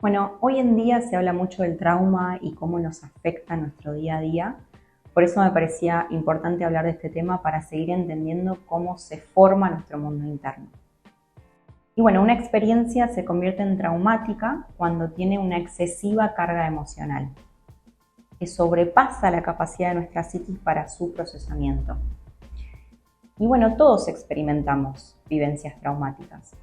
Bueno, hoy en día se habla mucho del trauma y cómo nos afecta nuestro día a día. Por eso me parecía importante hablar de este tema para seguir entendiendo cómo se forma nuestro mundo interno. Y bueno, una experiencia se convierte en traumática cuando tiene una excesiva carga emocional, que sobrepasa la capacidad de nuestra psiquis para su procesamiento. Y bueno, todos experimentamos vivencias traumáticas.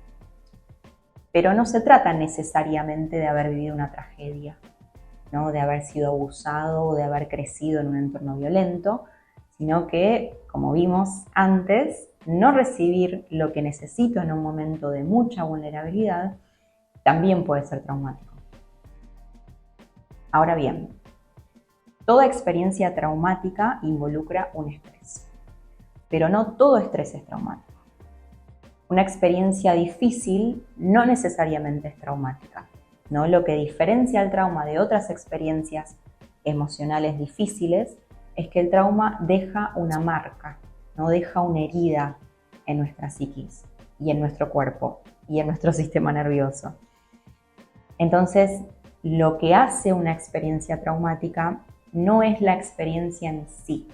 Pero no se trata necesariamente de haber vivido una tragedia, ¿no? De haber sido abusado o de haber crecido en un entorno violento, sino que, como vimos antes, no recibir lo que necesito en un momento de mucha vulnerabilidad también puede ser traumático. Ahora bien, toda experiencia traumática involucra un estrés, pero no todo estrés es traumático. Una experiencia difícil no necesariamente es traumática, ¿no? Lo que diferencia el trauma de otras experiencias emocionales difíciles es que el trauma deja una marca, ¿no? Deja una herida en nuestra psiquis y en nuestro cuerpo y en nuestro sistema nervioso. Entonces, lo que hace una experiencia traumática no es la experiencia en sí,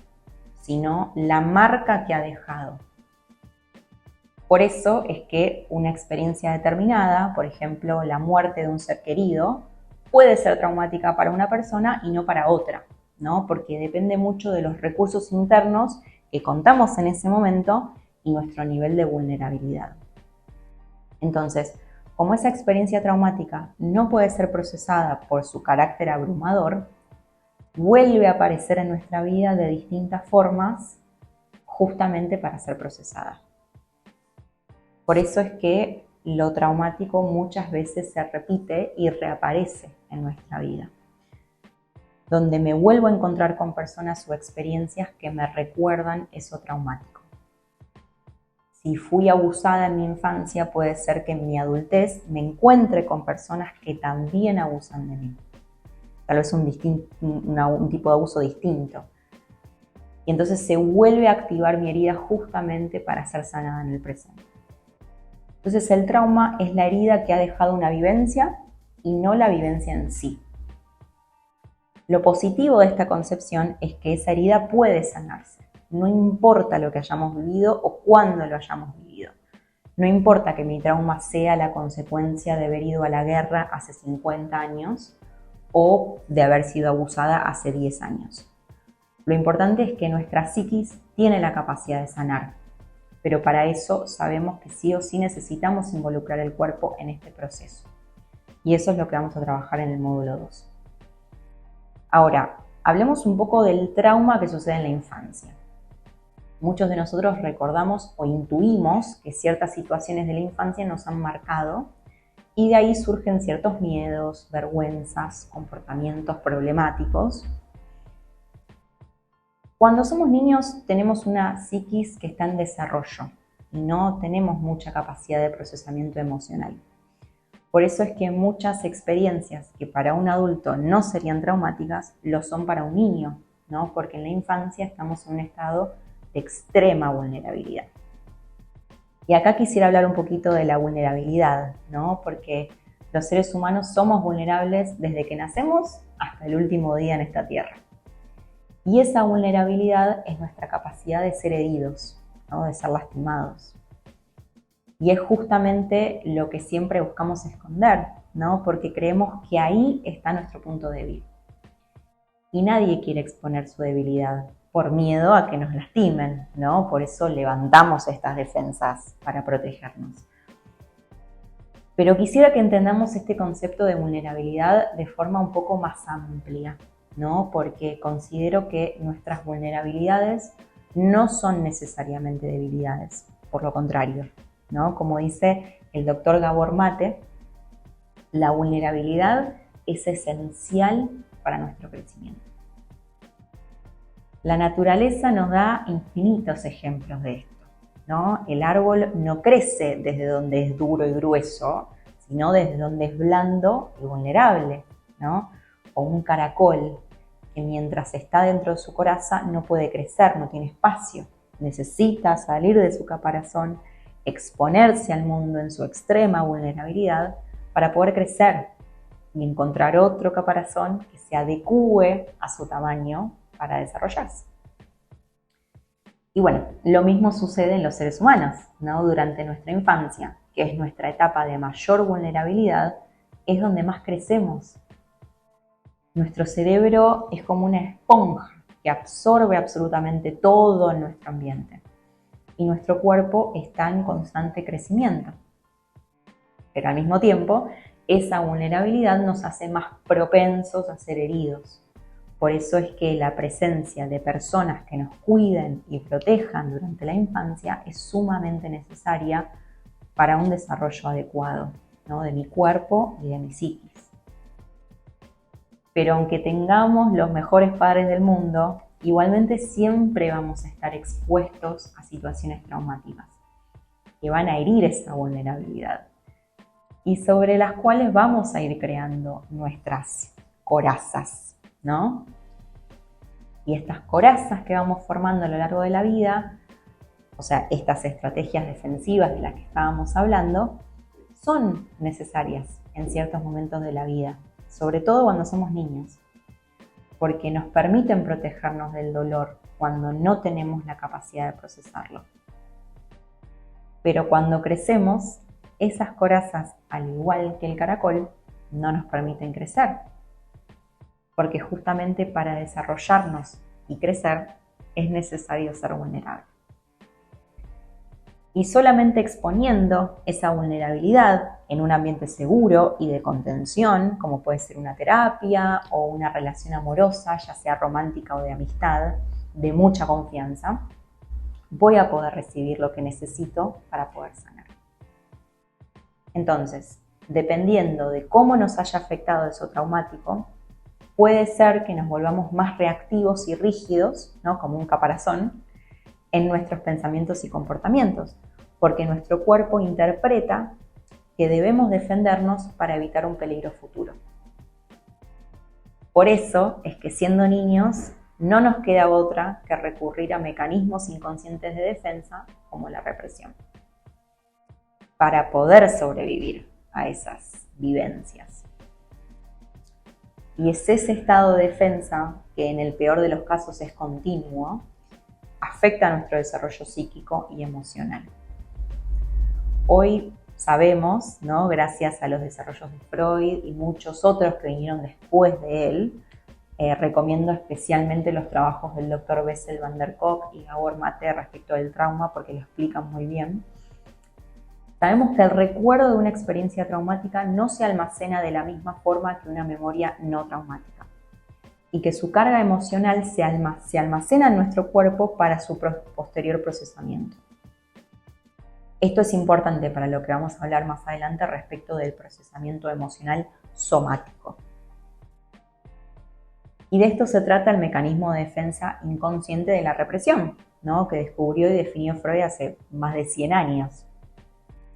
sino la marca que ha dejado. Por eso es que una experiencia determinada, por ejemplo, la muerte de un ser querido, puede ser traumática para una persona y no para otra, ¿no? Porque depende mucho de los recursos internos que contamos en ese momento y nuestro nivel de vulnerabilidad. Entonces, como esa experiencia traumática no puede ser procesada por su carácter abrumador, vuelve a aparecer en nuestra vida de distintas formas justamente para ser procesada. Por eso es que lo traumático muchas veces se repite y reaparece en nuestra vida, donde me vuelvo a encontrar con personas o experiencias que me recuerdan eso traumático. Si fui abusada en mi infancia, puede ser que en mi adultez me encuentre con personas que también abusan de mí. Tal vez un tipo de abuso distinto. Y entonces se vuelve a activar mi herida justamente para ser sanada en el presente. Entonces el trauma es la herida que ha dejado una vivencia y no la vivencia en sí. Lo positivo de esta concepción es que esa herida puede sanarse. No importa lo que hayamos vivido o cuándo lo hayamos vivido. No importa que mi trauma sea la consecuencia de haber ido a la guerra hace 50 años o de haber sido abusada hace 10 años. Lo importante es que nuestra psiquis tiene la capacidad de sanar. Pero para eso sabemos que sí o sí necesitamos involucrar el cuerpo en este proceso. Y eso es lo que vamos a trabajar en el módulo 2. Ahora, hablemos un poco del trauma que sucede en la infancia. Muchos de nosotros recordamos o intuimos que ciertas situaciones de la infancia nos han marcado y de ahí surgen ciertos miedos, vergüenzas, comportamientos problemáticos. Cuando somos niños tenemos una psiquis que está en desarrollo y no tenemos mucha capacidad de procesamiento emocional. Por eso es que muchas experiencias que para un adulto no serían traumáticas, lo son para un niño, ¿no? Porque en la infancia estamos en un estado de extrema vulnerabilidad. Y acá quisiera hablar un poquito de la vulnerabilidad, ¿no? Porque los seres humanos somos vulnerables desde que nacemos hasta el último día en esta tierra. Y esa vulnerabilidad es nuestra capacidad de ser heridos, ¿no? De ser lastimados. Y es justamente lo que siempre buscamos esconder, ¿no? Porque creemos que ahí está nuestro punto débil. Y nadie quiere exponer su debilidad por miedo a que nos lastimen, ¿no? Por eso levantamos estas defensas para protegernos. Pero quisiera que entendamos este concepto de vulnerabilidad de forma un poco más amplia, ¿no? Porque considero que nuestras vulnerabilidades no son necesariamente debilidades, por lo contrario, ¿no? Como dice el doctor Gabor Mate, la vulnerabilidad es esencial para nuestro crecimiento. La naturaleza nos da infinitos ejemplos de esto, ¿no? El árbol no crece desde donde es duro y grueso, sino desde donde es blando y vulnerable, ¿no? O un caracol que mientras está dentro de su coraza no puede crecer, no tiene espacio. Necesita salir de su caparazón, exponerse al mundo en su extrema vulnerabilidad para poder crecer. y encontrar otro caparazón que se adecúe a su tamaño para desarrollarse. Y bueno, lo mismo sucede en los seres humanos, ¿no? Durante nuestra infancia, que es nuestra etapa de mayor vulnerabilidad, es donde más crecemos. Nuestro cerebro es como una esponja que absorbe absolutamente todo en nuestro ambiente. Y nuestro cuerpo está en constante crecimiento. Pero al mismo tiempo, esa vulnerabilidad nos hace más propensos a ser heridos. Por eso es que la presencia de personas que nos cuiden y protejan durante la infancia es sumamente necesaria para un desarrollo adecuado, ¿no? De mi cuerpo y de mi psiquis. Pero aunque tengamos los mejores padres del mundo, igualmente siempre vamos a estar expuestos a situaciones traumáticas que van a herir esa vulnerabilidad y sobre las cuales vamos a ir creando nuestras corazas, ¿no? Y estas corazas que vamos formando a lo largo de la vida, o sea, estas estrategias defensivas de las que estábamos hablando, son necesarias en ciertos momentos de la vida, sobre todo cuando somos niños, porque nos permiten protegernos del dolor cuando no tenemos la capacidad de procesarlo. Pero cuando crecemos, esas corazas, al igual que el caracol, no nos permiten crecer, porque justamente para desarrollarnos y crecer es necesario ser vulnerable. Y solamente exponiendo esa vulnerabilidad en un ambiente seguro y de contención, como puede ser una terapia o una relación amorosa, ya sea romántica o de amistad, de mucha confianza, voy a poder recibir lo que necesito para poder sanar. Entonces, dependiendo de cómo nos haya afectado eso traumático, puede ser que nos volvamos más reactivos y rígidos, ¿no? Como un caparazón, en nuestros pensamientos y comportamientos, porque nuestro cuerpo interpreta que debemos defendernos para evitar un peligro futuro. Por eso es que siendo niños no nos queda otra que recurrir a mecanismos inconscientes de defensa como la represión, para poder sobrevivir a esas vivencias. Y es ese estado de defensa, que en el peor de los casos es continuo, afecta a nuestro desarrollo psíquico y emocional. Hoy sabemos, ¿no? Gracias a los desarrollos de Freud y muchos otros que vinieron después de él, recomiendo especialmente los trabajos del Dr. Bessel van der Kolk y Gabor Mate respecto del trauma porque lo explican muy bien. Sabemos que el recuerdo de una experiencia traumática no se almacena de la misma forma que una memoria no traumática y que su carga emocional se almacena en nuestro cuerpo para su posterior procesamiento. Esto es importante para lo que vamos a hablar más adelante respecto del procesamiento emocional somático. Y de esto se trata el mecanismo de defensa inconsciente de la represión, ¿no? Que descubrió y definió Freud hace más de 100 años.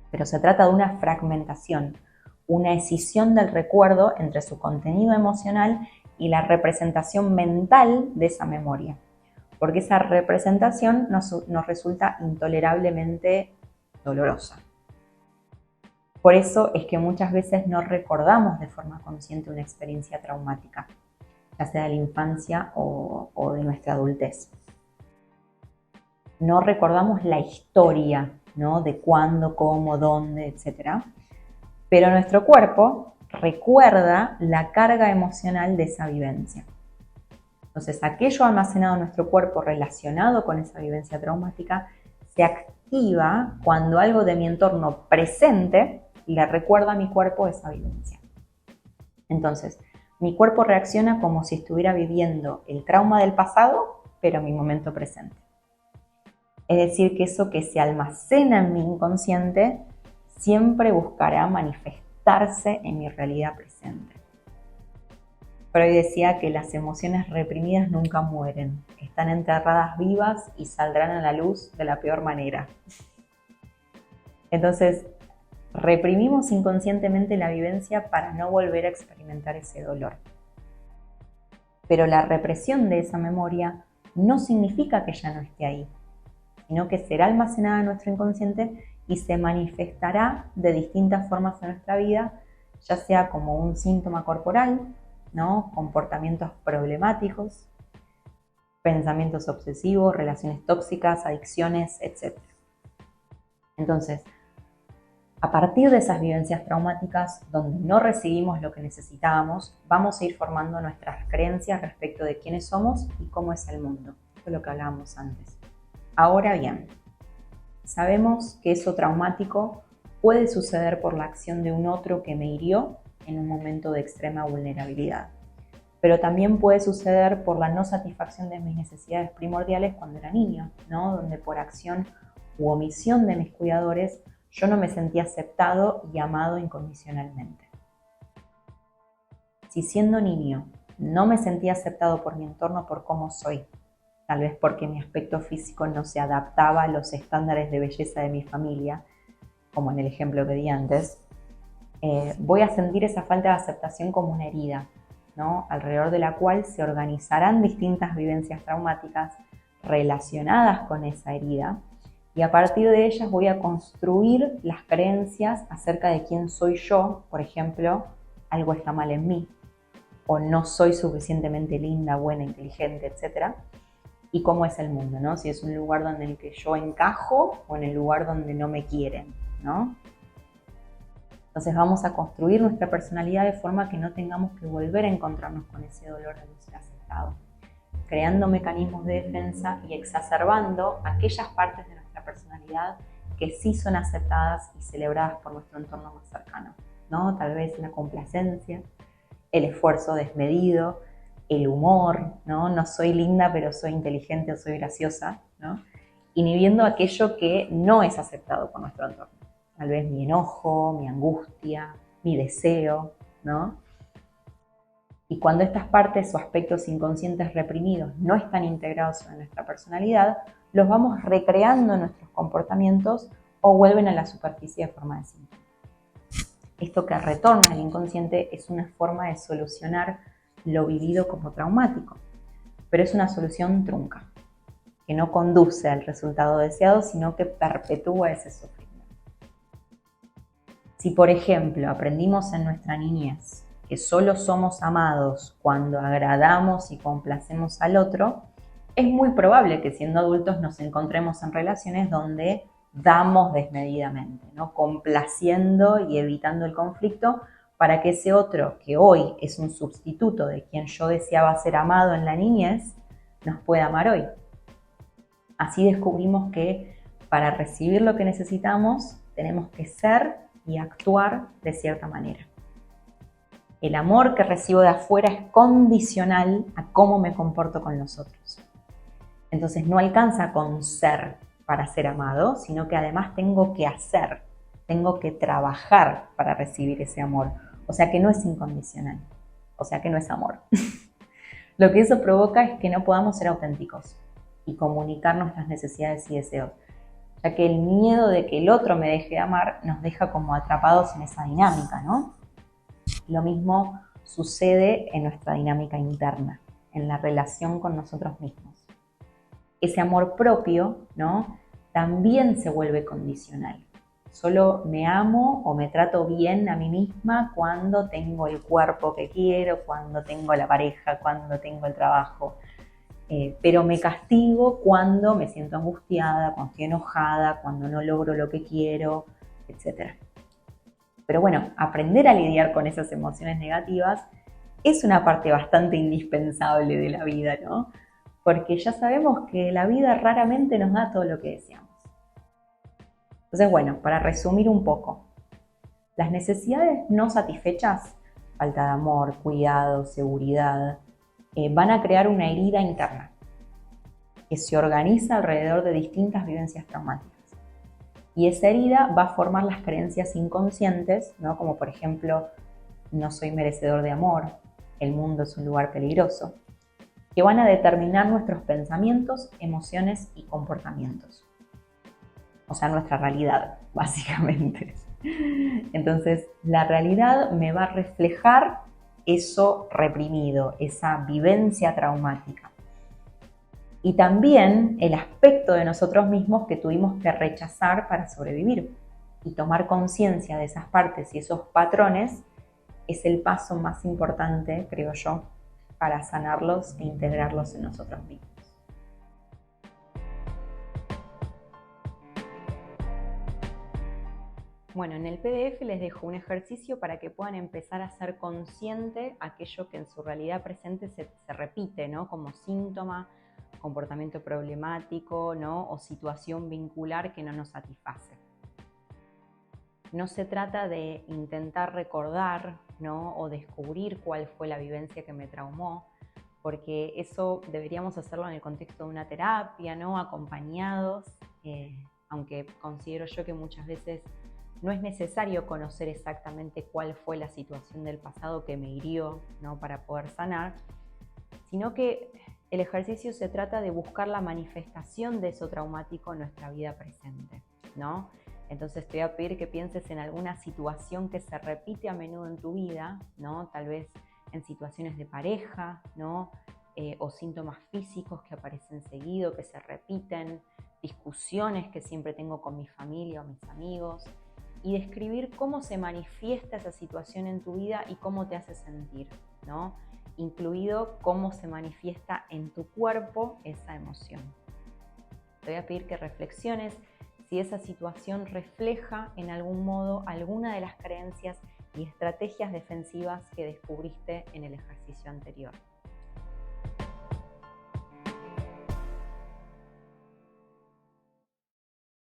Pero se trata de una fragmentación, una escisión del recuerdo entre su contenido emocional y la representación mental de esa memoria, porque esa representación nos resulta intolerablemente dolorosa. Por eso es que muchas veces no recordamos de forma consciente una experiencia traumática, ya sea de la infancia o de nuestra adultez. No recordamos la historia, ¿no? De cuándo, cómo, dónde, etc. Pero nuestro cuerpo recuerda la carga emocional de esa vivencia. Entonces, aquello almacenado en nuestro cuerpo relacionado con esa vivencia traumática se activa cuando algo de mi entorno presente le recuerda a mi cuerpo esa vivencia. Entonces, mi cuerpo reacciona como si estuviera viviendo el trauma del pasado, pero en mi momento presente. Es decir, que eso que se almacena en mi inconsciente siempre buscará manifestarse en mi realidad presente. Freud decía que las emociones reprimidas nunca mueren, están enterradas vivas y saldrán a la luz de la peor manera. Entonces, reprimimos inconscientemente la vivencia para no volver a experimentar ese dolor. Pero la represión de esa memoria no significa que ya no esté ahí, sino que será almacenada en nuestro inconsciente y se manifestará de distintas formas en nuestra vida ya sea como un síntoma corporal, ¿no? Comportamientos problemáticos, pensamientos obsesivos, relaciones tóxicas, adicciones, etc. Entonces, a partir de esas vivencias traumáticas, donde no recibimos lo que necesitábamos, vamos a ir formando nuestras creencias respecto de quiénes somos y cómo es el mundo. Esto es lo que hablábamos antes. Ahora bien, sabemos que eso traumático puede suceder por la acción de un otro que me hirió en un momento de extrema vulnerabilidad. Pero también puede suceder por la no satisfacción de mis necesidades primordiales cuando era niño, ¿no? Donde por acción u omisión de mis cuidadores yo no me sentía aceptado y amado incondicionalmente. Si siendo niño no me sentía aceptado por mi entorno por cómo soy, tal vez porque mi aspecto físico no se adaptaba a los estándares de belleza de mi familia, como en el ejemplo que di antes, voy a sentir esa falta de aceptación como una herida, ¿no? Alrededor de la cual se organizarán distintas vivencias traumáticas relacionadas con esa herida, y a partir de ellas voy a construir las creencias acerca de quién soy yo. Por ejemplo, algo está mal en mí, o no soy suficientemente linda, buena, inteligente, etc. Y cómo es el mundo, ¿no? Si es un lugar donde en el que yo encajo o en el lugar donde no me quieren, ¿no? Entonces vamos a construir nuestra personalidad de forma que no tengamos que volver a encontrarnos con ese dolor de no ser aceptado, creando mecanismos de defensa y exacerbando aquellas partes de nuestra personalidad que sí son aceptadas y celebradas por nuestro entorno más cercano, ¿no? Tal vez la complacencia, el esfuerzo desmedido, el humor, ¿no? No soy linda pero soy inteligente o soy graciosa, ¿no? Inhibiendo aquello que no es aceptado por nuestro entorno. Tal vez mi enojo, mi angustia, mi deseo, ¿no? Y cuando estas partes o aspectos inconscientes reprimidos no están integrados en nuestra personalidad, los vamos recreando en nuestros comportamientos o vuelven a la superficie de forma de síntoma. Esto que retorna al inconsciente es una forma de solucionar lo vivido como traumático, pero es una solución trunca, que no conduce al resultado deseado, sino que perpetúa ese sufrimiento. Si, por ejemplo, aprendimos en nuestra niñez que solo somos amados cuando agradamos y complacemos al otro, es muy probable que siendo adultos nos encontremos en relaciones donde damos desmedidamente, ¿no? Complaciendo y evitando el conflicto para que ese otro, que hoy es un sustituto de quien yo deseaba ser amado en la niñez, nos pueda amar hoy. Así descubrimos que para recibir lo que necesitamos tenemos que ser y actuar de cierta manera. El amor que recibo de afuera es condicional a cómo me comporto con los otros. Entonces no alcanza con ser para ser amado, sino que además tengo que hacer, tengo que trabajar para recibir ese amor. O sea que no es incondicional, o sea que no es amor. Lo que eso provoca es que no podamos ser auténticos y comunicar nuestras necesidades y deseos, ya que el miedo de que el otro me deje de amar nos deja como atrapados en esa dinámica, ¿no? Lo mismo sucede en nuestra dinámica interna, en la relación con nosotros mismos. Ese amor propio, ¿no? También se vuelve condicional. Solo me amo o me trato bien a mí misma cuando tengo el cuerpo que quiero, cuando tengo la pareja, cuando tengo el trabajo. Pero me castigo cuando me siento angustiada, cuando estoy enojada, cuando no logro lo que quiero, etc. Pero bueno, aprender a lidiar con esas emociones negativas es una parte bastante indispensable de la vida, ¿no? Porque ya sabemos que la vida raramente nos da todo lo que deseamos. Entonces, bueno, para resumir un poco, las necesidades no satisfechas, falta de amor, cuidado, seguridad, van a crear una herida interna que se organiza alrededor de distintas vivencias traumáticas. Y esa herida va a formar las creencias inconscientes, ¿no? Como por ejemplo, no soy merecedor de amor, el mundo es un lugar peligroso, que van a determinar nuestros pensamientos, emociones y comportamientos. O sea, nuestra realidad, básicamente. Entonces, la realidad me va a reflejar eso reprimido, esa vivencia traumática. Y también el aspecto de nosotros mismos que tuvimos que rechazar para sobrevivir y tomar conciencia de esas partes y esos patrones es el paso más importante, creo yo, para sanarlos e integrarlos en nosotros mismos. Bueno, en el PDF les dejo un ejercicio para que puedan empezar a ser consciente aquello que en su realidad presente se repite, ¿no? Como síntoma, comportamiento problemático, ¿no? O situación vincular que no nos satisface. No se trata de intentar recordar, ¿no? O descubrir cuál fue la vivencia que me traumó, porque eso deberíamos hacerlo en el contexto de una terapia, ¿no? Acompañados, aunque considero yo que muchas veces no es necesario conocer exactamente cuál fue la situación del pasado que me hirió, ¿no? Para poder sanar, sino que el ejercicio se trata de buscar la manifestación de eso traumático en nuestra vida presente, ¿no? Entonces te voy a pedir que pienses en alguna situación que se repite a menudo en tu vida, ¿no? Tal vez en situaciones de pareja, ¿no? O síntomas físicos que aparecen seguido, que se repiten, discusiones que siempre tengo con mi familia o mis amigos, y describir cómo se manifiesta esa situación en tu vida y cómo te hace sentir, ¿no? Incluido cómo se manifiesta en tu cuerpo esa emoción. Te voy a pedir que reflexiones si esa situación refleja en algún modo alguna de las creencias y estrategias defensivas que descubriste en el ejercicio anterior.